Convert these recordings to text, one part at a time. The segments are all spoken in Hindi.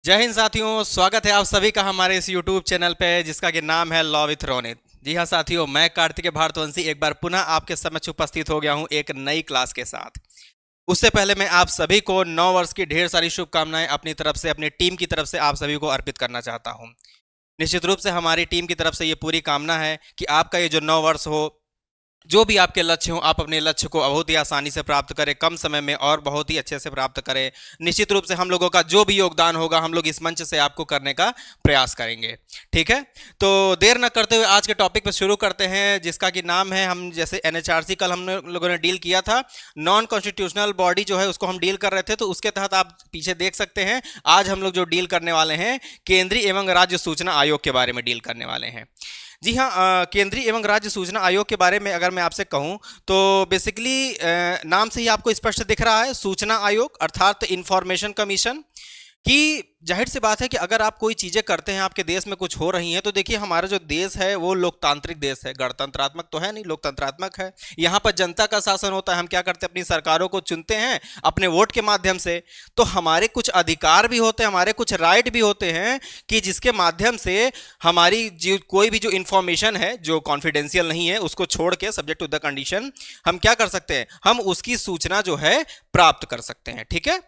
जय हिंद साथियों, स्वागत है आप सभी का हमारे इस YouTube चैनल पे जिसका कि नाम है लॉ विथ रोनित। जी हाँ साथियों, मैं कार्तिकेय भारतवंशी एक बार पुनः आपके समक्ष उपस्थित हो गया हूँ एक नई क्लास के साथ। उससे पहले मैं आप सभी को नव वर्ष की ढेर सारी शुभकामनाएं अपनी तरफ से, अपनी टीम की तरफ से आप सभी को अर्पित करना चाहता हूँ। निश्चित रूप से हमारी टीम की तरफ से ये पूरी कामना है कि आपका ये जो नव वर्ष हो, जो भी आपके लक्ष्य हो, आप अपने लक्ष्य को बहुत ही आसानी से प्राप्त करें, कम समय में और बहुत ही अच्छे से प्राप्त करें। निश्चित रूप से हम लोगों का जो भी योगदान होगा हम लोग इस मंच से आपको करने का प्रयास करेंगे। ठीक है, तो देर न करते हुए आज के टॉपिक पर शुरू करते हैं, जिसका कि नाम है, हम जैसे एनएचआरसी कल हम लोगों ने डील किया था, नॉन कॉन्स्टिट्यूशनल बॉडी जो है उसको हम डील कर रहे थे, तो उसके तहत आप पीछे देख सकते हैं आज हम लोग जो डील करने वाले हैं केंद्रीय एवं राज्य सूचना आयोग के बारे में डील करने वाले हैं। जी हाँ, केंद्रीय एवं राज्य सूचना आयोग के बारे में अगर मैं आपसे कहूं तो बेसिकली नाम से ही आपको स्पष्ट दिख रहा है, सूचना आयोग अर्थात इंफॉर्मेशन कमीशन कि जाहिर सी बात है कि अगर आप कोई चीज़ें करते हैं, आपके देश में कुछ हो रही हैं, तो देखिए हमारा जो देश है वो लोकतांत्रिक देश है, गणतंत्रात्मक तो है नहीं, लोकतंत्रात्मक है। यहाँ पर जनता का शासन होता है। हम क्या करते हैं, अपनी सरकारों को चुनते हैं अपने वोट के माध्यम से। तो हमारे कुछ अधिकार भी होते हैं, हमारे कुछ राइट भी होते हैं कि जिसके माध्यम से हमारी जो कोई भी जो इंफॉर्मेशन है जो कॉन्फिडेंशियल नहीं है उसको छोड़ के, सब्जेक्ट टू द कंडीशन, हम क्या कर सकते हैं, हम उसकी सूचना जो है प्राप्त कर सकते हैं। ठीक है,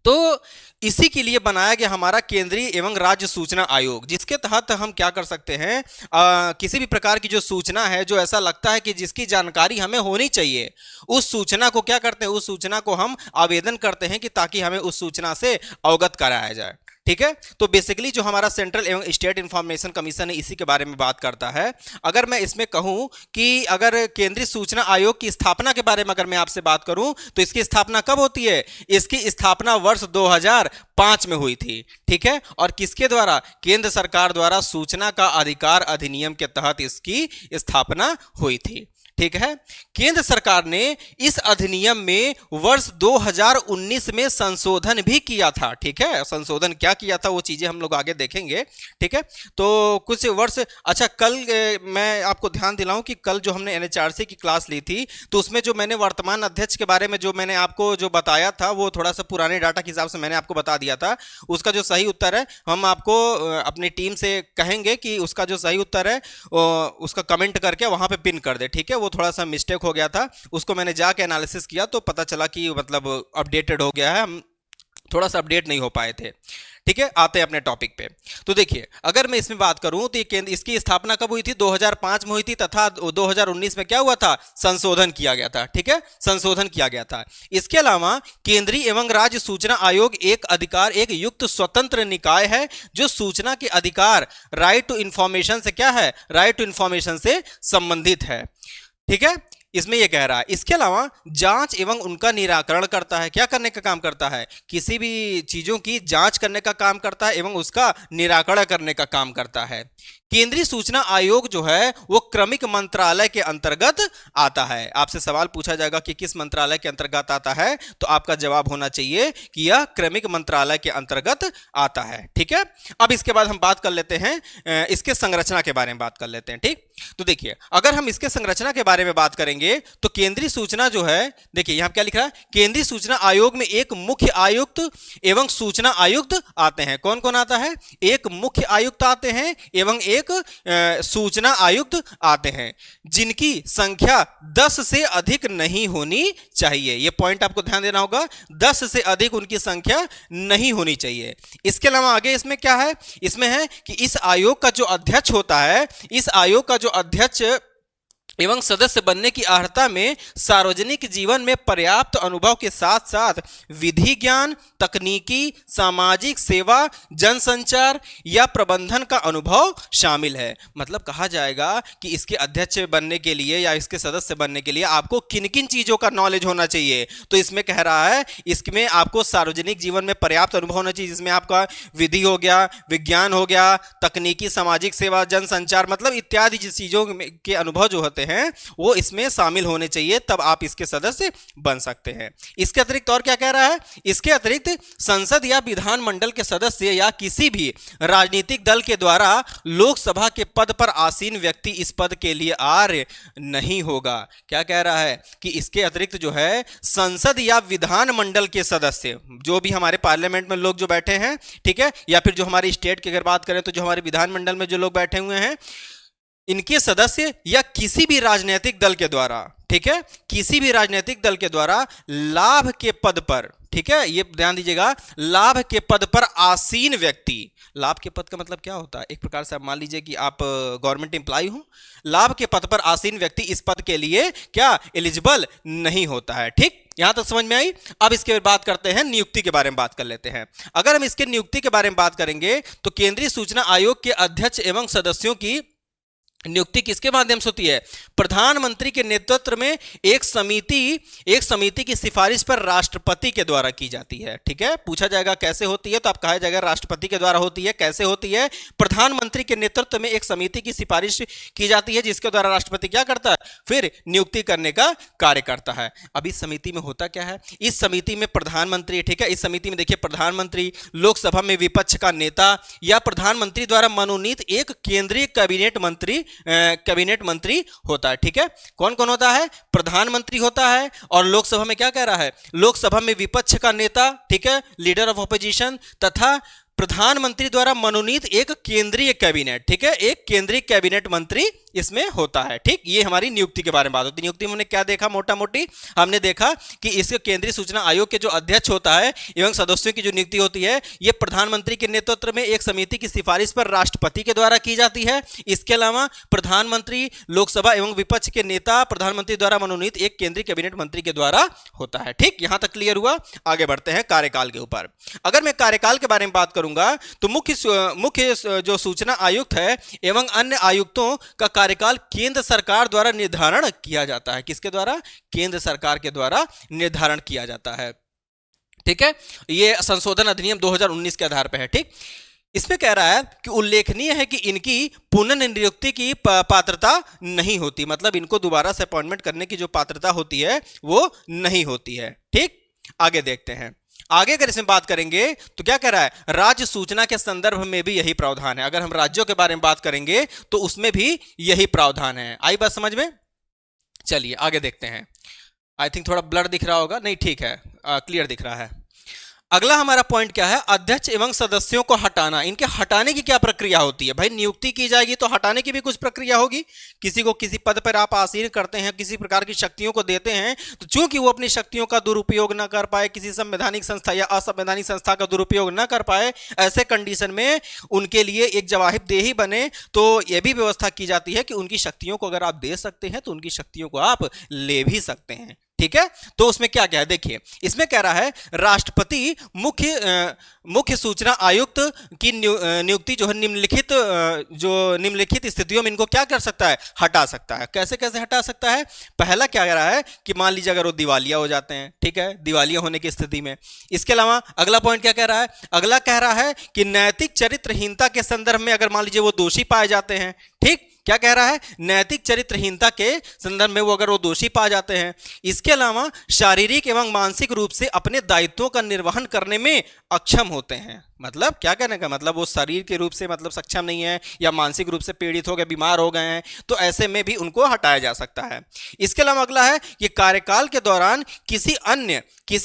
तो इसी के लिए बनाया गया हमारा केंद्रीय एवं राज्य सूचना आयोग, जिसके तहत हम क्या कर सकते हैं, किसी भी प्रकार की जो सूचना है जो ऐसा लगता है कि जिसकी जानकारी हमें होनी चाहिए, उस सूचना को क्या करते हैं, उस सूचना को हम आवेदन करते हैं कि ताकि हमें उस सूचना से अवगत कराया जाए। ठीक है, तो बेसिकली जो हमारा सेंट्रल एवं स्टेट इंफॉर्मेशन कमीशन है इसी के बारे में बात करता है। अगर मैं इसमें कहूं कि अगर केंद्रीय सूचना आयोग की स्थापना के बारे में अगर मैं आपसे बात करूं तो इसकी स्थापना कब होती है, इसकी स्थापना वर्ष 2005 में हुई थी। ठीक है, और किसके द्वारा, केंद्र सरकार द्वारा सूचना का अधिकार अधिनियम के तहत इसकी स्थापना हुई थी। ठीक है, केंद्र सरकार ने इस अधिनियम में वर्ष 2019 में संशोधन भी किया था। ठीक है, संशोधन क्या किया था वो चीजें हम लोग आगे देखेंगे। ठीक है, तो कुछ वर्ष, अच्छा कल मैं आपको ध्यान दिलाऊं कि कल जो हमने एनएचआरसी की क्लास ली थी तो उसमें जो मैंने वर्तमान अध्यक्ष के बारे में जो मैंने आपको जो बताया था वो थोड़ा सा पुराने डाटा के हिसाब से मैंने आपको बता दिया था। उसका जो सही उत्तर है हम आपको अपनी टीम से कहेंगे कि उसका जो सही उत्तर है उसका कमेंट करके वहां पे पिन कर दे। ठीक है, वो थोड़ा सा मिस्टेक हो गया था, उसको मैंने जाके एनालिसिस किया तो पता चला कि मतलब अपडेटेड हो गया है, हम थोड़ा सा अपडेट नहीं हो पाए थे। ठीक है, आते हैं अपने टॉपिक पे। तो देखिए अगर मैं इसमें बात करूं तो ये केंद्र, इसकी स्थापना कब हुई थी, 2005 में हुई थी, तथा 2019 में क्या हुआ था, संशोधन किया गया था। ठीक है, संशोधन किया गया था। इसके अलावा केंद्रीय एवं राज्य सूचना आयोग एक युक्त स्वतंत्र निकाय है जो सूचना के अधिकार, राइट टू इंफॉर्मेशन से क्या है, राइट टू इंफॉर्मेशन से संबंधित है। ठीक है, इसमें यह कह रहा है। इसके अलावा जांच एवं उनका निराकरण करता है। क्या करने का काम करता है, किसी भी चीजों की जांच करने का काम करता है एवं उसका निराकरण करने का काम करता है। केंद्रीय सूचना आयोग जो है वो क्रमिक मंत्रालय के अंतर्गत आता है। आपसे सवाल पूछा जाएगा कि किस मंत्रालय के अंतर्गत आता है, तो आपका जवाब होना चाहिए कि यह क्रमिक मंत्रालय के अंतर्गत आता है। ठीक है, अब इसके बाद हम बात कर लेते हैं, इसके संरचना के बारे में बात कर लेते हैं। ठीक, तो देखिए अगर हम इसके संरचना के बारे में बात करेंगे तो केंद्रीय सूचना जो है, देखिए यहां क्या लिख रहा है, केंद्रीय सूचना आयोग में एक मुख्य आयुक्त एवं सूचना आयुक्त आते हैं। कौन कौन आता है, एक मुख्य आयुक्त आते हैं एवं एक सूचना आयुक्त आते हैं, जिनकी संख्या 10 से अधिक नहीं होनी चाहिए। यह पॉइंट आपको ध्यान देना होगा, 10 से अधिक उनकी संख्या नहीं होनी चाहिए। इसके अलावा आगे इसमें क्या है, इसमें है कि इस आयोग का जो अध्यक्ष होता है, इस आयोग का जो अध्यक्ष एवं सदस्य बनने की अर्हता में सार्वजनिक जीवन में पर्याप्त अनुभव के साथ साथ विधि ज्ञान, तकनीकी, सामाजिक सेवा, जनसंचार या प्रबंधन का अनुभव शामिल है। मतलब कहा जाएगा कि इसके अध्यक्ष बनने के लिए या इसके सदस्य बनने के लिए आपको किन किन चीजों का नॉलेज होना चाहिए, तो इसमें कह रहा है इसमें आपको सार्वजनिक जीवन में पर्याप्त अनुभव होना चाहिए, जिसमें आपका विधि हो गया, विज्ञान हो गया, तकनीकी, सामाजिक सेवा, जनसंचार, मतलब इत्यादि चीजों के अनुभव जो होते होते हैं वो इसमें शामिल होने चाहिए, तब आप इसके सदस्य बन सकते हैं। इसके अतिरिक्त और क्या कह रहा है, इसके अतिरिक्त संसद या विधानमंडल के सदस्य या किसी भी राजनीतिक दल के द्वारा लोकसभा के पद पर आसीन व्यक्ति इस पद के लिए अर्ह नहीं होगा। क्या कह रहा है कि इसके अतिरिक्त जो है संसद या विधानमंडल के सदस्य, जो भी हमारे पार्लियामेंट में लोग जो बैठे हैं, ठीक है, या फिर जो हमारी स्टेट की अगर बात करें तो जो हमारे विधानमंडल में जो लोग बैठे हुए हैं, इनके सदस्य या किसी भी राजनीतिक दल के द्वारा, ठीक है, किसी भी राजनीतिक दल के द्वारा लाभ के पद पर, ठीक है, ये ध्यान दीजिएगा, लाभ के पद पर आसीन व्यक्ति। लाभ के पद का मतलब क्या होता है, एक प्रकार से आप मान लीजिए कि आप गवर्नमेंट एम्प्लॉय हो, लाभ के पद पर आसीन व्यक्ति इस पद के लिए क्या एलिजिबल नहीं होता है। ठीक, यहां तक समझ में आई। अब इसके बात करते हैं, नियुक्ति के बारे में बात कर लेते हैं। अगर हम इसके नियुक्ति के बारे में बात करेंगे तो केंद्रीय सूचना आयोग के अध्यक्ष एवं सदस्यों की नियुक्ति किसके माध्यम से होती है, प्रधानमंत्री के नेतृत्व में एक समिति की सिफारिश पर राष्ट्रपति के द्वारा की जाती है। ठीक है, पूछा जाएगा कैसे होती है, तो आप कहा जाएगा राष्ट्रपति के द्वारा होती है। कैसे होती है, प्रधानमंत्री के नेतृत्व में एक समिति की सिफारिश की जाती है जिसके द्वारा राष्ट्रपति क्या करता है, फिर नियुक्ति करने का कार्य करता है। अब इस समिति में होता क्या है, इस समिति में प्रधानमंत्री, ठीक है, इस समिति में देखिए प्रधानमंत्री, लोकसभा में विपक्ष का नेता या प्रधानमंत्री द्वारा मनोनीत एक केंद्रीय कैबिनेट मंत्री होता है। ठीक है, कौन कौन होता है, प्रधानमंत्री होता है, और लोकसभा में क्या कह रहा है, लोकसभा में विपक्ष का नेता, ठीक है, लीडर ऑफ ऑपोजिशन, तथा प्रधानमंत्री द्वारा मनोनीत एक केंद्रीय कैबिनेट, ठीक है, एक केंद्रीय कैबिनेट मंत्री इसमें होता है। ठीक, ये हमारी नियुक्ति के बारे में बात होती है। नियुक्ति में हमने क्या देखा, मोटा मोटी हमने देखा कि इसके केंद्रीय सूचना आयोग के जो अध्यक्ष होता है एवं सदस्यों की जो नियुक्ति होती है, ये प्रधानमंत्री के नेतृत्व में एक समिति की सिफारिश पर राष्ट्रपति के द्वारा की जाती है। इसके अलावा प्रधानमंत्री, लोकसभा एवं विपक्ष के नेता प्रधानमंत्री द्वारा मनोनीत एक केंद्रीय कैबिनेट मंत्री के द्वारा होता है। ठीक, यहां तक क्लियर हुआ। आगे बढ़ते हैं कार्यकाल के ऊपर। अगर मैं कार्यकाल के बारे में बात करूंगा तो मुख्य जो सूचना आयुक्त है एवं अन्य आयुक्तों का कार्यकाल केंद्र सरकार द्वारा निर्धारण किया जाता है। किसके द्वारा, केंद्र सरकार के द्वारा निर्धारण किया जाता है। ठीक है, यह संशोधन अधिनियम 2019 के आधार पर है। ठीक, इसमें कह रहा है कि उल्लेखनीय है कि इनकी पुनर्नियुक्ति की पात्रता नहीं होती, मतलब इनको दोबारा से अपॉइंटमेंट करने की जो पात्रता होती है वो नहीं होती है। ठीक, आगे देखते हैं। आगे अगर इसमें बात करेंगे तो क्या कह रहा है, राज्य सूचना के संदर्भ में भी यही प्रावधान है। अगर हम राज्यों के बारे में बात करेंगे तो उसमें भी यही प्रावधान है। आई बात समझ में, चलिए आगे देखते हैं। आई थिंक थोड़ा ब्लर दिख रहा होगा, नहीं ठीक है, क्लियर दिख रहा है। अगला हमारा पॉइंट क्या है, अध्यक्ष एवं सदस्यों को हटाना। इनके हटाने की क्या प्रक्रिया होती है, भाई नियुक्ति की जाएगी तो हटाने की भी कुछ प्रक्रिया होगी। किसी को किसी पद पर आप आसीन करते हैं, किसी प्रकार की शक्तियों को देते हैं, तो चूंकि वो अपनी शक्तियों का दुरुपयोग ना कर पाए, किसी संवैधानिक संस्था या असंवैधानिक संस्था का दुरुपयोग ना कर पाए, ऐसे कंडीशन में उनके लिए एक जवाबदेही बने, तो यह भी व्यवस्था की जाती है कि उनकी शक्तियों को अगर आप दे सकते हैं तो उनकी शक्तियों को आप ले भी सकते हैं। ठीक है, तो उसमें क्या क्या है देखिए, इसमें कह रहा है राष्ट्रपति मुख्य सूचना आयुक्त की नियुक्ति जो है निम्नलिखित स्थितियों में इनको क्या कर सकता है, हटा सकता है। कैसे कैसे हटा सकता है, पहला क्या कह रहा है कि मान लीजिए अगर वो दिवालिया हो जाते हैं, ठीक है, दिवालिया होने की स्थिति में। इसके अलावा अगला पॉइंट क्या कह रहा है, अगला कह रहा है कि नैतिक चरित्रहीनता के संदर्भ में अगर मान लीजिए वो दोषी पाए जाते हैं। ठीक, क्या कह रहा है, नैतिक चरित्रहीनता के संदर्भ में वो अगर वो दोषी पाए जाते हैं। इसके अलावा शारीरिक एवं मानसिक रूप से अपने दायित्वों का निर्वहन करने में अक्षम होते हैं। मतलब क्या कहने का मतलब, वो शरीर के रूप से मतलब सक्षम नहीं है या मानसिक रूप से पीड़ित हो गए, बीमार हो गए हैं, तो ऐसे में भी उनको हटाया जा सकता है। इसके अलावा अगला है कि कार्यकाल के दौरान किसी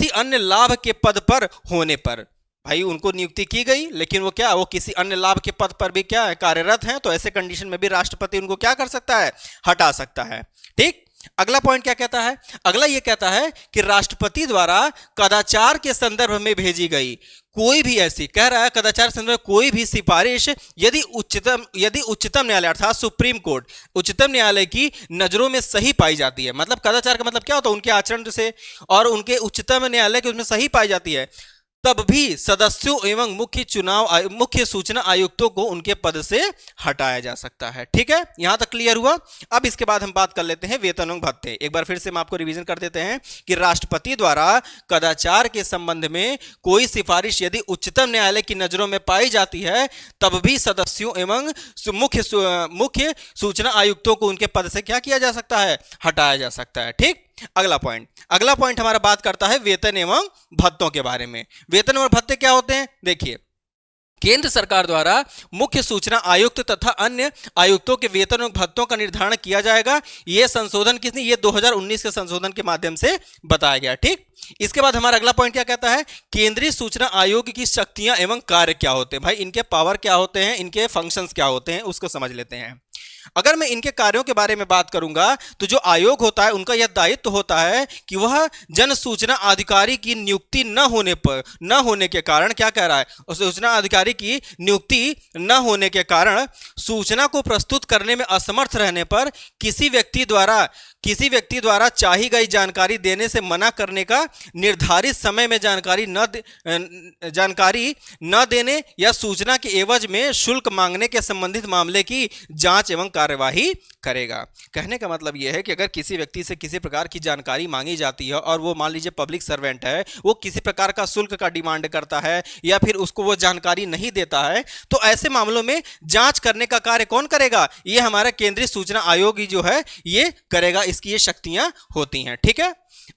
अन्य लाभ के पद पर होने पर, भाई उनको नियुक्ति की गई लेकिन वो क्या, वो किसी अन्य लाभ के पद पर भी क्या है, कार्यरत हैं, तो ऐसे कंडीशन में भी राष्ट्रपति उनको क्या कर सकता है, हटा सकता है। ठीक, अगला पॉइंट क्या कहता है, अगला ये कहता है कि राष्ट्रपति द्वारा कदाचार के संदर्भ में भेजी गई कोई भी ऐसी, कह रहा है कदाचार के संदर्भ में कोई भी सिफारिश यदि उच्चतम न्यायालय अर्थात सुप्रीम कोर्ट, उच्चतम न्यायालय की नजरों में सही पाई जाती है। मतलब कदाचार का मतलब क्या होता है, उनके आचरण से और उनके उच्चतम न्यायालय के उसमें सही पाई जाती है, तब भी सदस्यों एवं मुख्य सूचना आयुक्तों को उनके पद से हटाया जा सकता है। ठीक है, यहां तक क्लियर हुआ। अब इसके बाद हम बात कर लेते हैं वेतन एवं भत्ते। एक बार फिर से हम आपको रिवीजन कर देते हैं कि राष्ट्रपति द्वारा कदाचार के संबंध में कोई सिफारिश यदि उच्चतम न्यायालय की नजरों में पाई जाती है, तब भी सदस्यों एवं मुख्य सूचना आयुक्तों को उनके पद से क्या किया जा सकता है, हटाया जा सकता है। ठीक, अगला पॉइंट हमारा बात करता है वेतन एवं भत्तों के बारे में। वेतन और भत्ते क्या होते हैं, देखिए, केंद्र सरकार द्वारा मुख्य सूचना आयुक्त तथा अन्य आयुक्तों के वेतन और भत्तों का निर्धारण किया जाएगा। यह संशोधन किसने, ये 2019 के संशोधन के माध्यम से बताया गया। ठीक, इसके बाद हमारा अगला पॉइंट क्या कहता है, केंद्रीय सूचना आयोग की शक्तियां एवं कार्य क्या होते हैं। भाई इनके पावर क्या होते हैं, इनके फंक्शंस क्या होते हैं, उसको समझ लेते हैं। अगर मैं इनके कार्यों के बारे में बात करूंगा तो जो आयोग होता है उनका यह दायित्व होता है कि वह जन सूचना अधिकारी की नियुक्ति न होने के कारण, क्या कह रहा है, सूचना अधिकारी की नियुक्ति न होने के कारण सूचना को प्रस्तुत करने में असमर्थ रहने पर किसी व्यक्ति द्वारा चाही गई जानकारी देने से मना करने का, निर्धारित समय में जानकारी न देने या सूचना के एवज में शुल्क मांगने के संबंधित मामले की जांच एवं कार्यवाही करेगा। कहने का मतलब यह है कि अगर किसी व्यक्ति से किसी प्रकार की जानकारी मांगी जाती है और वो मान लीजिए पब्लिक सर्वेंट है, वो किसी प्रकार का शुल्क का डिमांड करता है या फिर उसको वो जानकारी नहीं देता है, तो ऐसे मामलों में जांच करने का कार्य कौन करेगा, ये हमारा केंद्रीय सूचना आयोग ही जो है ये करेगा। इसकी ये शक्तियां होती हैं। ठीक है,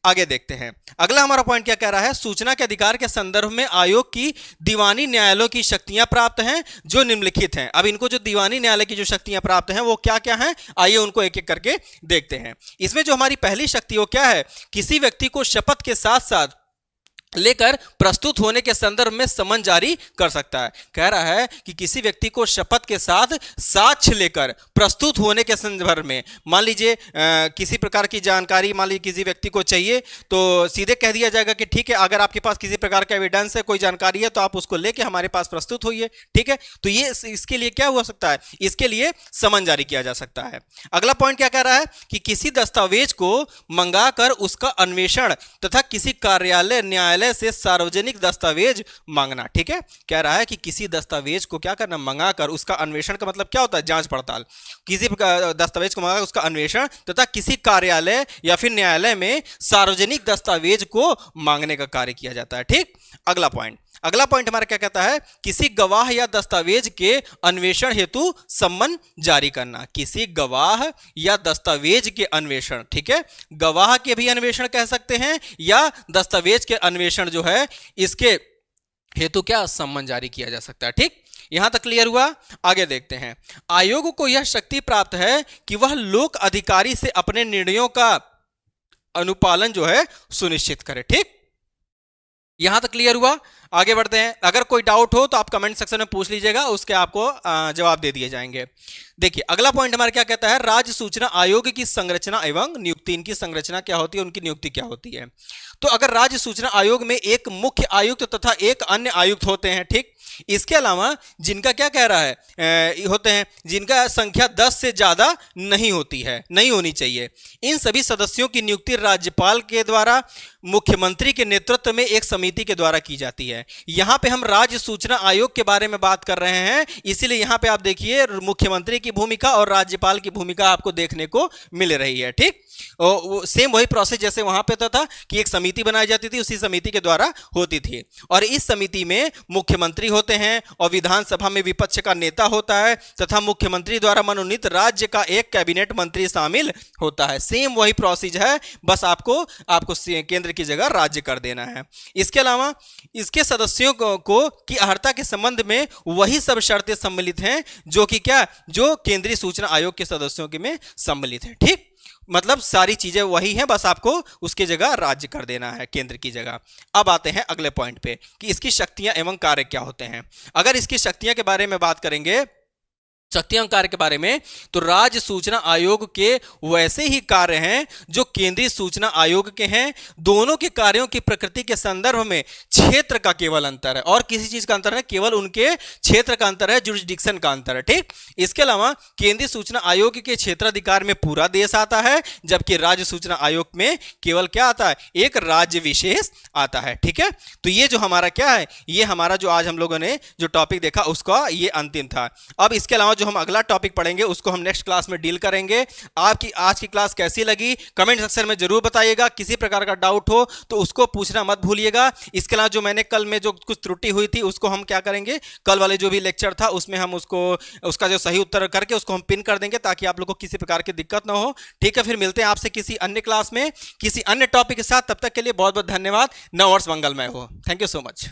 आगे देखते हैं। अगला हमारा पॉइंट क्या कह रहा है, सूचना के अधिकार के संदर्भ में आयोग की दीवानी न्यायालयों की शक्तियां प्राप्त हैं जो निम्नलिखित हैं। अब इनको जो दीवानी न्यायालय की जो शक्तियां प्राप्त हैं वो क्या क्या हैं, आइए उनको एक एक करके देखते हैं। इसमें जो हमारी पहली शक्ति वो क्या है, किसी व्यक्ति को शपथ के साथ साथ लेकर प्रस्तुत होने के संदर्भ में समन जारी कर सकता है। कह रहा है कि किसी व्यक्ति को शपथ के साथ साक्ष्य लेकर प्रस्तुत होने के संदर्भ में, मान लीजिए किसी प्रकार की जानकारी मान लीजिए किसी व्यक्ति को चाहिए, तो सीधे कह दिया जाएगा कि ठीक है, अगर आपके पास किसी प्रकार का एविडेंस है, कोई जानकारी है, तो आप उसको लेके हमारे पास प्रस्तुत होइए। ठीक है, तो ये इसके लिए क्या हो सकता है, इसके लिए समन जारी किया जा सकता है। अगला पॉइंट क्या कह रहा है कि किसी दस्तावेज को मंगाकर उसका अन्वेषण तथा किसी कार्यालय न्यायालय से सार्वजनिक दस्तावेज मांगना। ठीक है, कह रहा है कि किसी दस्तावेज को क्या करना, मंगाकर उसका अन्वेषण का मतलब क्या होता है, जांच पड़ताल। किसी दस्तावेज को मंगाकर उसका अन्वेषण तथा किसी कार्यालय या फिर न्यायालय में सार्वजनिक दस्तावेज को मांगने का कार्य किया जाता है। ठीक, अगला पॉइंट हमारा क्या कहता है, किसी गवाह या दस्तावेज के अन्वेषण हेतु सम्मन जारी करना। किसी गवाह या दस्तावेज के अन्वेषण, ठीक है, गवाह के भी अन्वेषण कह सकते हैं या दस्तावेज के अन्वेषण जो है इसके हेतु क्या सम्मन जारी किया जा सकता है। ठीक, यहां तक क्लियर हुआ। आगे देखते हैं। आयोग को यह शक्ति प्राप्त है कि वह लोक अधिकारी से अपने निर्णयों का अनुपालन जो है सुनिश्चित करे। ठीक, यहां तक क्लियर हुआ। आगे बढ़ते हैं। अगर कोई डाउट हो तो आप कमेंट सेक्शन में पूछ लीजिएगा, उसके आपको जवाब दे दिए जाएंगे। देखिए अगला पॉइंट हमारा क्या कहता है, राज्य सूचना आयोग की संरचना एवं नियुक्ति। इनकी संरचना क्या होती है, उनकी नियुक्ति क्या होती है। तो अगर राज्य सूचना आयोग में एक मुख्य आयुक्त तथा एक अन्य आयुक्त होते हैं, ठीक, इसके अलावा जिनका क्या कह रहा है होते हैं, जिनका संख्या 10 से ज्यादा नहीं होती है, नहीं होनी चाहिए। इन सभी सदस्यों की नियुक्ति राज्यपाल के द्वारा मुख्यमंत्री के नेतृत्व में एक समिति के द्वारा की जाती है। यहां पे हम राज्य सूचना आयोग के बारे में बात कर रहे हैं, इसीलिए यहां पे आप देखिए मुख्यमंत्री की भूमिका और राज्यपाल की भूमिका आपको देखने को मिल रही है। ठीक, सेम वही प्रोसेस जैसे वहां पे था कि एक समिति बनाई जाती थी, उसी समिति के द्वारा होती थी, और इस समिति में मुख्यमंत्री होते हैं और विधानसभा में विपक्ष का नेता होता है तथा मुख्यमंत्री द्वारा मनोनीत राज्य का एक कैबिनेट मंत्री शामिल होता है। सेम वही प्रोसेस है, बस आपको केंद्र की जगह राज्य कर देना है। इसके अलावा इसके सदस्यों को की अर्हता के संबंध में वही सब शर्तें सम्मिलित हैं जो कि क्या, जो केंद्रीय सूचना आयोग के सदस्यों के में सम्मिलित है। ठीक, मतलब सारी चीजें वही हैं, बस आपको उसकी जगह राज्य कर देना है, केंद्र की जगह। अब आते हैं अगले पॉइंट पे कि इसकी शक्तियां एवं कार्य क्या होते हैं। अगर इसकी शक्तियां के बारे में बात करेंगे शक्ति कार्य के बारे में, तो राज्य सूचना आयोग के वैसे ही कार्य हैं जो केंद्रीय सूचना आयोग के हैं। दोनों के कार्यों की प्रकृति के संदर्भ में क्षेत्र का केवल अंतर है, और किसी चीज का अंतर है, केवल उनके क्षेत्र का अंतर है, जुरिसडिक्शन का अंतर है। ठीक, इसके अलावा केंद्रीय सूचना आयोग के क्षेत्राधिकार में पूरा देश आता है, जबकि राज्य सूचना आयोग में केवल क्या आता है, एक राज्य विशेष आता है। ठीक है, तो ये जो हमारा क्या है, ये हमारा जो आज हम लोगों ने जो टॉपिक देखा उसका ये अंतिम था। अब इसके अलावा जो हम अगला टॉपिक पढ़ेंगे उसको हम नेक्स्ट क्लास में डील करेंगे। आपकी आज की क्लास कैसी लगी कमेंट सेक्शन में जरूर बताइएगा। किसी प्रकार का डाउट हो तो उसको पूछना मत भूलिएगा। इसके अलावा जो मैंने कल में जो कुछ त्रुटि हुई थी उसको हम क्या करेंगे, कल वाले जो भी लेक्चर था उसमें हम उसका जो सही उत्तर करके उसको हम पिन कर देंगे, ताकि आप लोग को किसी प्रकार की दिक्कत ना हो। ठीक है, फिर मिलते हैं आपसे किसी अन्य क्लास में किसी अन्य टॉपिक के साथ। तब तक के लिए बहुत बहुत धन्यवाद। नववर्ष मंगलमय हो। Thank you so much.